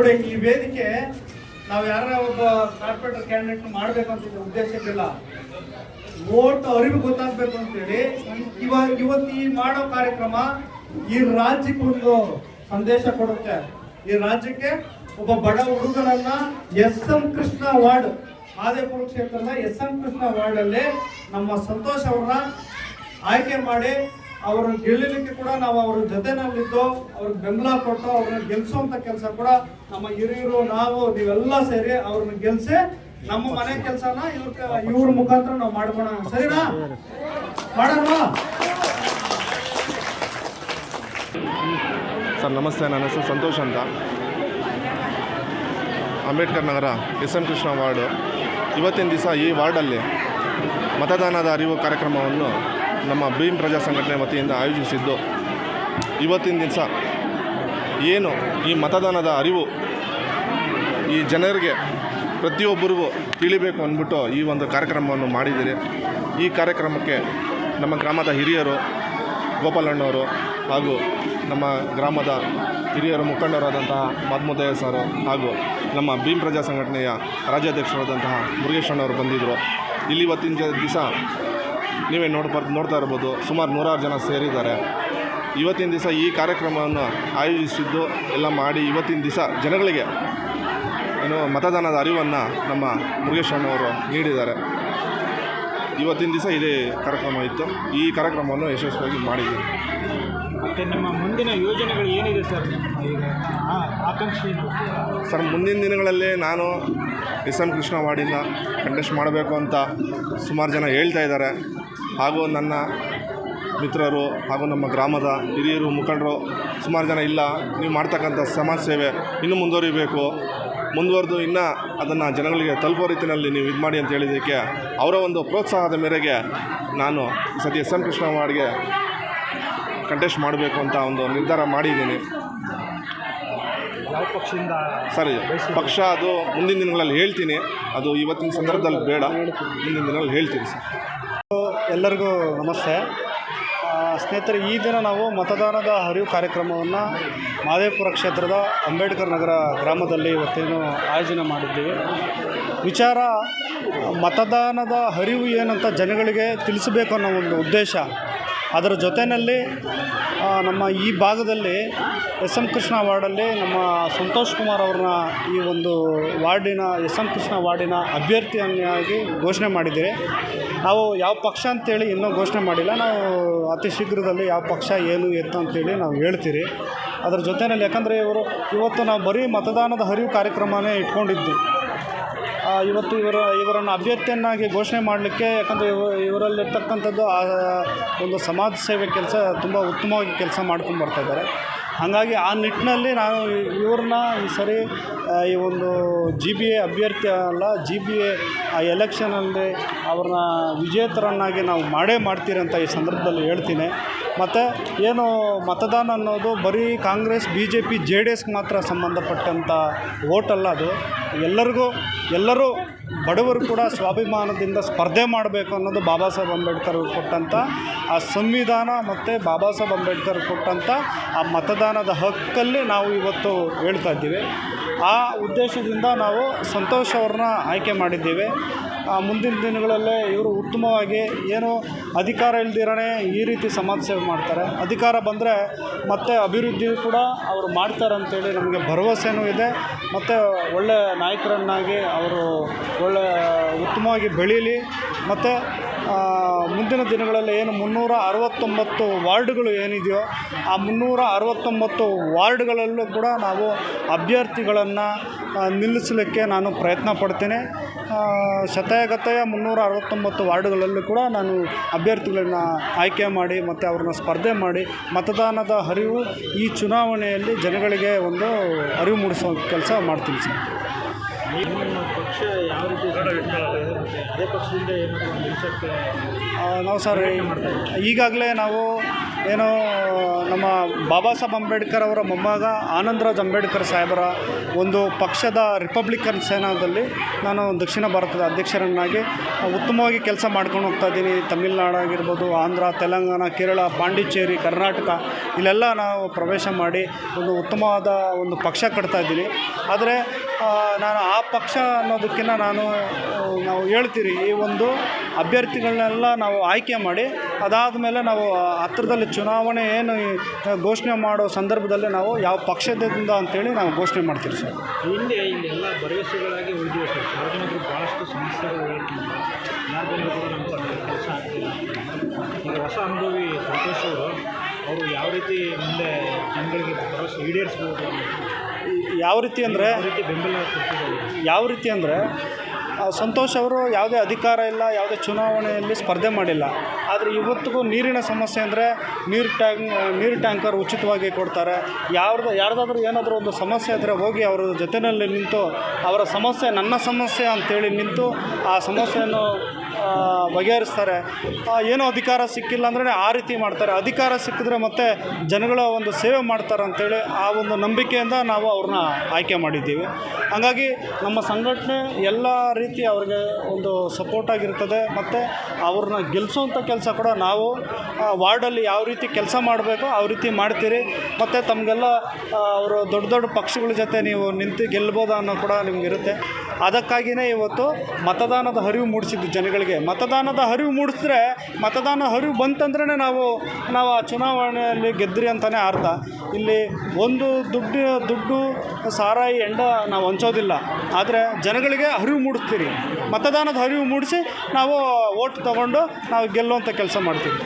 ನೋಡಿ, ಈ ವೇದಿಕೆ ನಾವು ಯಾರ ಒಬ್ಬ ಕಾರ್ಪೊರೇಟರ್ ಕ್ಯಾಂಡಿಡೇಟ್ ಮಾಡಬೇಕಂತ ಉದ್ದೇಶಕ್ಕಿಲ್ಲ, ವೋಟ್ ಅರಿವು ಗೊತ್ತಾಗಬೇಕು ಅಂತೇಳಿ ಇವತ್ತು ಈ ಮಾಡೋ ಕಾರ್ಯಕ್ರಮ ಈ ರಾಜ್ಯಕ್ಕೊಂದು ಸಂದೇಶ ಕೊಡುತ್ತೆ. ಈ ರಾಜ್ಯಕ್ಕೆ ಒಬ್ಬ ಬಡ ಹುಡುಗನನ್ನ ಎಸ್.ಎಂ. ಕೃಷ್ಣ ವಾರ್ಡ್, ಮಾದೇಪುರ ಕ್ಷೇತ್ರದ ಎಸ್.ಎಂ. ಕೃಷ್ಣ ವಾರ್ಡ್ ಅಲ್ಲಿ ನಮ್ಮ ಸಂತೋಷ್ ಅವ್ರನ್ನ ಆಯ್ಕೆ ಮಾಡಿ ಅವ್ರನ್ನ ಗೆಲ್ಲಲಿಕ್ಕೆ ಕೂಡ ನಾವು ಅವ್ರ ಜೊತೆನಲ್ಲಿದ್ದು ಅವ್ರಿಗೆ ಬೆಂಬಲ ಕೊಟ್ಟು ಅವ್ರನ್ನ ಗೆಲ್ಸುವಂತ ಕೆಲಸ ಕೂಡ ನಮ್ಮ ಹಿರಿಯರು ನಾವು ನೀವೆಲ್ಲ ಸೇರಿ ಅವ್ರನ್ನ ಗೆಲ್ಸಿ ನಮ್ಮ ಮನೆ ಕೆಲಸನ ಇವ್ರ ಮುಖಾಂತರ ನಾವು ಮಾಡ್ಬೋಣ. ಸರಿನಾ? ಮಾಡೋಣ. ಸರ್ ನಮಸ್ತೆ, ನನ್ನ ಹೆಸರು ಸಂತೋಷ್ ಅಂತ, ಅಂಬೇಡ್ಕರ್ ನಗರ ಎಸ್.ಎಂ. ಕೃಷ್ಣ ವಾರ್ಡು. ಇವತ್ತಿನ ದಿವಸ ಈ ವಾರ್ಡಲ್ಲಿ ಮತದಾನದ ಅರಿವು ಕಾರ್ಯಕ್ರಮವನ್ನು ನಮ್ಮ ಭೀಮ್ ಪ್ರಜಾ ಸಂಘಟನೆ ವತಿಯಿಂದ ಆಯೋಜಿಸಿದ್ದು, ಇವತ್ತಿನ ದಿವಸ ಏನು ಈ ಮತದಾನದ ಅರಿವು ಈ ಜನರಿಗೆ ಪ್ರತಿಯೊಬ್ಬರಿಗೂ ತಿಳಿಬೇಕು ಅಂದ್ಬಿಟ್ಟು ಈ ಒಂದು ಕಾರ್ಯಕ್ರಮವನ್ನು ಮಾಡಿದ್ದೀರಿ. ಈ ಕಾರ್ಯಕ್ರಮಕ್ಕೆ ನಮ್ಮ ಗ್ರಾಮದ ಹಿರಿಯರು ಗೋಪಾಲಣ್ಣವರು ಹಾಗೂ ನಮ್ಮ ಗ್ರಾಮದ ಹಿರಿಯರು ಮುಖಂಡರಾದಂತಹ ಮಾದ್ಮುದ್ದಯ್ಯ ಸರ್ ಹಾಗೂ ನಮ್ಮ ಭೀಮ್ ಪ್ರಜಾ ಸಂಘಟನೆಯ ರಾಜ್ಯಾಧ್ಯಕ್ಷರಾದಂತಹ ಮುರುಗೇಶಣ್ಣವರು ಬಂದಿದ್ದರು. ಇಲ್ಲಿ ಇವತ್ತಿನ ದಿವಸ ನೀವೇ ನೋಡ್ತಾ ಇರ್ಬೋದು, ಸುಮಾರು 100 ಜನ ಸೇರಿದ್ದಾರೆ. ಇವತ್ತಿನ ದಿವಸ ಈ ಕಾರ್ಯಕ್ರಮವನ್ನು ಆಯೋಜಿಸಿದ್ದು ಎಲ್ಲ ಮಾಡಿ ಇವತ್ತಿನ ದಿವಸ ಜನಗಳಿಗೆ ಏನು ಮತದಾನದ ಅರಿವನ್ನು ನಮ್ಮ ಮುರುಗೇಶಣ್ಣವರು ನೀಡಿದ್ದಾರೆ. ಇವತ್ತಿನ ದಿವಸ ಇದೇ ಕಾರ್ಯಕ್ರಮ ಇತ್ತು. ಈ ಕಾರ್ಯಕ್ರಮವನ್ನು ಯಶಸ್ವಿಯಾಗಿ ಮಾಡಿದ್ದೀವಿ. ಮತ್ತು ನಿಮ್ಮ ಮುಂದಿನ ಯೋಜನೆಗಳು ಏನಿದೆ ಸರ್? ಈಗ ಆಕಾಂಕ್ಷೆ ಸರ್, ಮುಂದಿನ ದಿನಗಳಲ್ಲಿ ನಾನು ಎಸ್.ಎಂ. ಕೃಷ್ಣ ವಾರ್ಡಿನ ಕಂಟೆಸ್ಟ್ ಮಾಡಬೇಕು ಅಂತ ಸುಮಾರು ಜನ ಹೇಳ್ತಾ ಇದ್ದಾರೆ. ಹಾಗೂ ನನ್ನ ಮಿತ್ರರು ಹಾಗೂ ನಮ್ಮ ಗ್ರಾಮದ ಹಿರಿಯರು ಮುಖಂಡರು ಸುಮಾರು ಜನ ಇಲ್ಲ, ನೀವು ಮಾಡ್ತಕ್ಕಂಥ ಸಮಾಜ ಸೇವೆ ಇನ್ನೂ ಮುಂದುವರೆದು ಇನ್ನೂ ಅದನ್ನು ಜನಗಳಿಗೆ ತಲುಪೋ ರೀತಿಯಲ್ಲಿ ನೀವು ಇದು ಮಾಡಿ ಅಂತ ಹೇಳಿದ್ದಕ್ಕೆ ಅವರ ಒಂದು ಪ್ರೋತ್ಸಾಹದ ಮೇರೆಗೆ ನಾನು ಈ ಸತಿ ಎಸ್.ಎಂ. ಕೃಷ್ಣ ವಾರ್ಡ್ಗೆ ಕಂಟೆಸ್ಟ್ ಮಾಡಬೇಕು ಅಂತ ಒಂದು ನಿರ್ಧಾರ ಮಾಡಿದ್ದೀನಿ. ಯಾವ ಪಕ್ಷದಿಂದ ಸರಿ, ಪಕ್ಷ ಅದು ಮುಂದಿನ ದಿನಗಳಲ್ಲಿ ಹೇಳ್ತೀನಿ. ಅದು ಇವತ್ತಿನ ಸಂದರ್ಭದಲ್ಲಿ ಬೇಡ, ಮುಂದಿನ ದಿನಗಳಲ್ಲಿ ಹೇಳ್ತೀನಿ ಸರ್. ಎಲ್ಲರಿಗೂ ನಮಸ್ತೆ ಸ್ನೇಹಿತರೆ. ಈ ದಿನ ನಾವು ಮತದಾನದ ಅರಿವು ಕಾರ್ಯಕ್ರಮವನ್ನು ಮಾದೇಪುರ ಕ್ಷೇತ್ರದ ಅಂಬೇಡ್ಕರ್ ನಗರ ಗ್ರಾಮದಲ್ಲಿ ಇವತ್ತೇನು ಆಯೋಜನೆ ಮಾಡಿದ್ದೀವಿ. ವಿಚಾರ ಮತದಾನದ ಅರಿವು ಏನಂತ ಜನಗಳಿಗೆ ತಿಳಿಸಬೇಕು ಅನ್ನೋ ಒಂದು ಉದ್ದೇಶ. ಅದರ ಜೊತೆಯಲ್ಲಿ ನಮ್ಮ ಈ ಭಾಗದಲ್ಲಿ ಎಸ್.ಎಂ. ಕೃಷ್ಣ ವಾರ್ಡಲ್ಲಿ ನಮ್ಮ ಸಂತೋಷ್ ಕುಮಾರ್ ಅವ್ರನ್ನ ಈ ಒಂದು ವಾರ್ಡಿನ ಎಸ್.ಎಂ. ಕೃಷ್ಣ ವಾರ್ಡಿನ ಅಭ್ಯರ್ಥಿಯನ್ನಾಗಿ ಘೋಷಣೆ ಮಾಡಿದ್ದೀರಿ. ನಾವು ಯಾವ ಪಕ್ಷ ಅಂತೇಳಿ ಇನ್ನೂ ಘೋಷಣೆ ಮಾಡಿಲ್ಲ. ನಾವು ಅತಿ ಶೀಘ್ರದಲ್ಲಿ ಯಾವ ಪಕ್ಷ ಏನು ಎತ್ತು ಅಂತೇಳಿ ನಾವು ಹೇಳ್ತೀರಿ. ಅದರ ಜೊತೆಯಲ್ಲಿ ಯಾಕಂದರೆ ಇವತ್ತು ನಾವು ಬರೀ ಮತದಾನದ ಅರಿವು ಕಾರ್ಯಕ್ರಮನೇ ಇಟ್ಕೊಂಡಿದ್ದು. ಇವತ್ತು ಇವರನ್ನು ಅಭ್ಯರ್ಥಿಯನ್ನಾಗಿ ಘೋಷಣೆ ಮಾಡಲಿಕ್ಕೆ, ಯಾಕಂದರೆ ಇವರಲ್ಲಿರ್ತಕ್ಕಂಥದ್ದು ಒಂದು ಸಮಾಜ ಸೇವೆ ಕೆಲಸ ತುಂಬ ಉತ್ತಮವಾಗಿ ಕೆಲಸ ಮಾಡ್ಕೊಂಡು ಬರ್ತಾಯಿದ್ದಾರೆ. ಹಾಗಾಗಿ ಆ ನಿಟ್ಟಿನಲ್ಲಿ ನಾನು ಇವ್ರನ್ನ ಈ ಸರಿ ಈ ಒಂದು GBA ಅಭ್ಯರ್ಥಿ ಅಲ್ಲ, GBA ಎಲೆಕ್ಷನಲ್ಲಿ ಅವ್ರನ್ನ ವಿಜೇತರನ್ನಾಗಿ ನಾವು ಮಾಡ್ತೀರಿ ಅಂತ ಈ ಸಂದರ್ಭದಲ್ಲಿ ಹೇಳ್ತೀನಿ. ಮತ್ತು ಏನು ಮತದಾನ ಅನ್ನೋದು ಬರೀ ಕಾಂಗ್ರೆಸ್, BJP, JDSಗೆ ಮಾತ್ರ ಸಂಬಂಧಪಟ್ಟಂಥ ವೋಟ್ ಅಲ್ಲ. ಅದು ಎಲ್ಲರೂ ಬಡವರು ಕೂಡ ಸ್ವಾಭಿಮಾನದಿಂದ ಸ್ಪರ್ಧೆ ಮಾಡಬೇಕು ಅನ್ನೋದು ಬಾಬಾ ಸಾಹೇಬ್ ಅಂಬೇಡ್ಕರ್ ಕೊಟ್ಟಂಥ ಆ ಸಂವಿಧಾನ ಮತ್ತು ಬಾಬಾ ಸಾಹೇಬ್ ಅಂಬೇಡ್ಕರ್ ಕೊಟ್ಟಂಥ ಆ ಮತದಾನದ ಹಕ್ಕಲ್ಲಿ ನಾವು ಇವತ್ತು ಹೇಳ್ತಾ ಇದ್ದೀವಿ. ಆ ಉದ್ದೇಶದಿಂದ ನಾವು ಸಂತೋಷ್ ಅವ್ರನ್ನ ಆಯ್ಕೆ ಮಾಡಿದ್ದೀವಿ. ಮುಂದಿನ ದಿನಗಳಲ್ಲೇ ಇವರು ಉತ್ತಮವಾಗಿ ಏನು ಅಧಿಕಾರ ಇಲ್ದಿರೇ ಈ ರೀತಿ ಸಮಾಜ ಸೇವೆ ಮಾಡ್ತಾರೆ. ಅಧಿಕಾರ ಬಂದರೆ ಮತ್ತೆ ಅಭಿವೃದ್ಧಿ ಕೂಡ ಅವರು ಮಾಡ್ತಾರೆ ಅಂತೇಳಿ ನಮಗೆ ಭರವಸೆನೂ ಇದೆ. ಮತ್ತು ಒಳ್ಳೆಯ ನಾಯಕರನ್ನಾಗಿ ಅವರು ಉತ್ತಮವಾಗಿ ಬೆಳೀಲಿ. ಮತ್ತು ಮುಂದಿನ ದಿನಗಳಲ್ಲಿ ಏನು 369 ವಾರ್ಡ್ಗಳು ಏನಿದೆಯೋ ಆ 369 ವಾರ್ಡ್ಗಳಲ್ಲೂ ಕೂಡ ನಾವು ಅಭ್ಯರ್ಥಿಗಳನ್ನು ನಿಲ್ಲಿಸಲಿಕ್ಕೆ ನಾನು ಪ್ರಯತ್ನ ಪಡ್ತೇನೆ. ಶತಾಯಗತಾಯ 369 ವಾರ್ಡ್ಗಳಲ್ಲೂ ಕೂಡ ನಾನು ಅಭ್ಯರ್ಥಿಗಳನ್ನು ಆಯ್ಕೆ ಮಾಡಿ ಮತ್ತು ಅವ್ರನ್ನ ಸ್ಪರ್ಧೆ ಮಾಡಿ ಮತದಾನದ ಅರಿವು ಈ ಚುನಾವಣೆಯಲ್ಲಿ ಜನಗಳಿಗೆ ಒಂದು ಅರಿವು ಮೂಡಿಸೋ ಕೆಲಸ ಮಾಡ್ತೀನಿ ಸರ್. ಪಕ್ಷ ಯಾವ ರೀತಿ ಅದೇ ಪಕ್ಷದಿಂದ ಏನಾದರೂ ನಿಲ್ಲಿಸೋಕ್ಕೆ ನಾವು ಸರ್ ಈಗಾಗಲೇ ನಾವು ಏನು ನಮ್ಮ ಬಾಬಾ ಸಾಹೇಬ್ ಅಂಬೇಡ್ಕರ್ ಅವರ ಮೊಮ್ಮಗ ಆನಂದರಾಜ್ ಅಂಬೇಡ್ಕರ್ ಸಾಹೇಬರ ಒಂದು ಪಕ್ಷದ ರಿಪಬ್ಲಿಕನ್ ಸೇನಾದಲ್ಲಿ ನಾನು ದಕ್ಷಿಣ ಭಾರತದ ಅಧ್ಯಕ್ಷರನ್ನಾಗಿ ಉತ್ತಮವಾಗಿ ಕೆಲಸ ಮಾಡ್ಕೊಂಡು ಹೋಗ್ತಾ ಇದ್ದೀನಿ. ತಮಿಳುನಾಡು ಆಗಿರ್ಬೋದು, ಆಂಧ್ರ, ತೆಲಂಗಾಣ, ಕೇರಳ, ಪಾಂಡಿಚೇರಿ, ಕರ್ನಾಟಕ ಇಲ್ಲೆಲ್ಲ ನಾವು ಪ್ರವೇಶ ಮಾಡಿ ಒಂದು ಉತ್ತಮವಾದ ಒಂದು ಪಕ್ಷ ಕಟ್ತಾ ಇದ್ದೀನಿ. ಆದರೆ ನಾನು ಆ ಪಕ್ಷ ಅನ್ನೋದಕ್ಕಿಂತ ನಾವು ಹೇಳ್ತೀರಿ, ಈ ಒಂದು ಅಭ್ಯರ್ಥಿಗಳನ್ನೆಲ್ಲ ನಾವು ಆಯ್ಕೆ ಮಾಡಿ ಅದಾದ ಮೇಲೆ ನಾವು ಹತ್ತಿರದಲ್ಲಿ ಚುನಾವಣೆ ಏನು ಘೋಷಣೆ ಮಾಡೋ ಸಂದರ್ಭದಲ್ಲಿ ನಾವು ಯಾವ ಪಕ್ಷದಿಂದ ಅಂತೇಳಿ ನಾವು ಘೋಷಣೆ ಮಾಡ್ತೀವಿ ಸರ್. ಹಿಂದೆ ಇಲ್ಲೆಲ್ಲ ಭರವಸೆಗಳಾಗಿ ಉಳಿದಿವೆ ಸರ್. ಸಾರ್ವಜನಿಕರು ಭಾಳಷ್ಟು ಸಮಸ್ಯೆಗಳು ಹೇಳ್ತಿದ್ದಾರೆ. ಯಾರು ಕೂಡ ನಮಗೂ ಅಷ್ಟು ಕೆಲಸ ಆಗ್ತಿಲ್ಲ. ಈಗ ಹೊಸ ಅನುಭವಿ ಸಂತೋಷ್ ಅವರು ಯಾವ ರೀತಿ ಮುಂದೆ ಜನಗಳಿಗೆ ಭರವಸೆ ಈಡೇರಿಸ್ಬೋದು, ಯಾವ ರೀತಿ ಅಂದರೆ ಬೆಂಬಲ ಕೊಡ್ತಿದ್ದಾರೆ? ಯಾವ ರೀತಿ ಅಂದರೆ ಸಂತೋಷ್ ಅವರು ಯಾವುದೇ ಅಧಿಕಾರ ಇಲ್ಲ, ಯಾವುದೇ ಚುನಾವಣೆಯಲ್ಲಿ ಸ್ಪರ್ಧೆ ಮಾಡಿಲ್ಲ. ಆದರೆ ಇವತ್ತಿಗೂ ನೀರಿನ ಸಮಸ್ಯೆ ಅಂದರೆ ನೀರು ಟ್ಯಾಂಕರ್ ಉಚಿತವಾಗಿ ಕೊಡ್ತಾರೆ. ಯಾರ್ದಾದ್ರೂ ಏನಾದರೂ ಒಂದು ಸಮಸ್ಯೆ ಇದ್ದರೆ ಹೋಗಿ ಅವರ ಜೊತೆಯಲ್ಲಿ ನಿಂತು ಅವರ ಸಮಸ್ಯೆ ನನ್ನ ಸಮಸ್ಯೆ ಅಂತೇಳಿ ನಿಂತು ಆ ಸಮಸ್ಯೆಯನ್ನು ಬಗೆಹರಿಸ್ತಾರೆ. ಏನೋ ಅಧಿಕಾರ ಸಿಕ್ಕಿಲ್ಲ ಅಂದರೆ ಆ ರೀತಿ ಮಾಡ್ತಾರೆ. ಅಧಿಕಾರ ಸಿಕ್ಕಿದ್ರೆ ಮತ್ತೆ ಜನಗಳ ಒಂದು ಸೇವೆ ಮಾಡ್ತಾರೆ ಅಂಥೇಳಿ ಆ ಒಂದು ನಂಬಿಕೆಯಿಂದ ನಾವು ಅವ್ರನ್ನ ಆಯ್ಕೆ ಮಾಡಿದ್ದೀವಿ. ಹಾಗಾಗಿ ನಮ್ಮ ಸಂಘಟನೆ ಎಲ್ಲ ರೀತಿ ಅವ್ರಿಗೆ ಒಂದು ಸಪೋರ್ಟಾಗಿರ್ತದೆ. ಮತ್ತು ಅವ್ರನ್ನ ಗೆಲ್ಲಿಸೋವಂಥ ಕೆಲಸ ಕೂಡ ನಾವು ವಾರ್ಡಲ್ಲಿ ಯಾವ ರೀತಿ ಕೆಲಸ ಮಾಡಬೇಕೋ ಆ ರೀತಿ ಮಾಡ್ತೀರಿ. ಮತ್ತು ತಮಗೆಲ್ಲ ಅವರು ದೊಡ್ಡ ದೊಡ್ಡ ಪಕ್ಷಗಳ ಜೊತೆ ನೀವು ನಿಂತು ಗೆಲ್ಬೋದು ಅನ್ನೋ ಕೂಡ ನಿಮಗಿರುತ್ತೆ. ಅದಕ್ಕಾಗಿಯೇ ಇವತ್ತು ಮತದಾನದ ಅರಿವು ಮೂಡಿಸಿದ್ದು ಜನಗಳಿಗೆ. ಮತದಾನದ ಅರಿವು ಮೂಡಿಸಿದ್ರೆ ಮತದಾನ ಅರಿವು ಬಂತಂದ್ರೆ ನಾವು ಆ ಚುನಾವಣೆಯಲ್ಲಿ ಗೆದ್ರಿ ಅಂತಲೇ ಅರ್ಥ. ಇಲ್ಲಿ ಒಂದು ದುಡ್ಡು ಸಾರಾಯಿ ಎಂಡ ನಾವು ಹಂಚೋದಿಲ್ಲ. ಆದರೆ ಜನಗಳಿಗೆ ಅರಿವು ಮೂಡಿಸ್ತೀರಿ. ಮತದಾನದ ಅರಿವು ಮೂಡಿಸಿ ನಾವು ಓಟ್ ತೊಗೊಂಡು ನಾವು ಗೆಲ್ಲುವಂಥ ಕೆಲಸ ಮಾಡ್ತೀವಿ.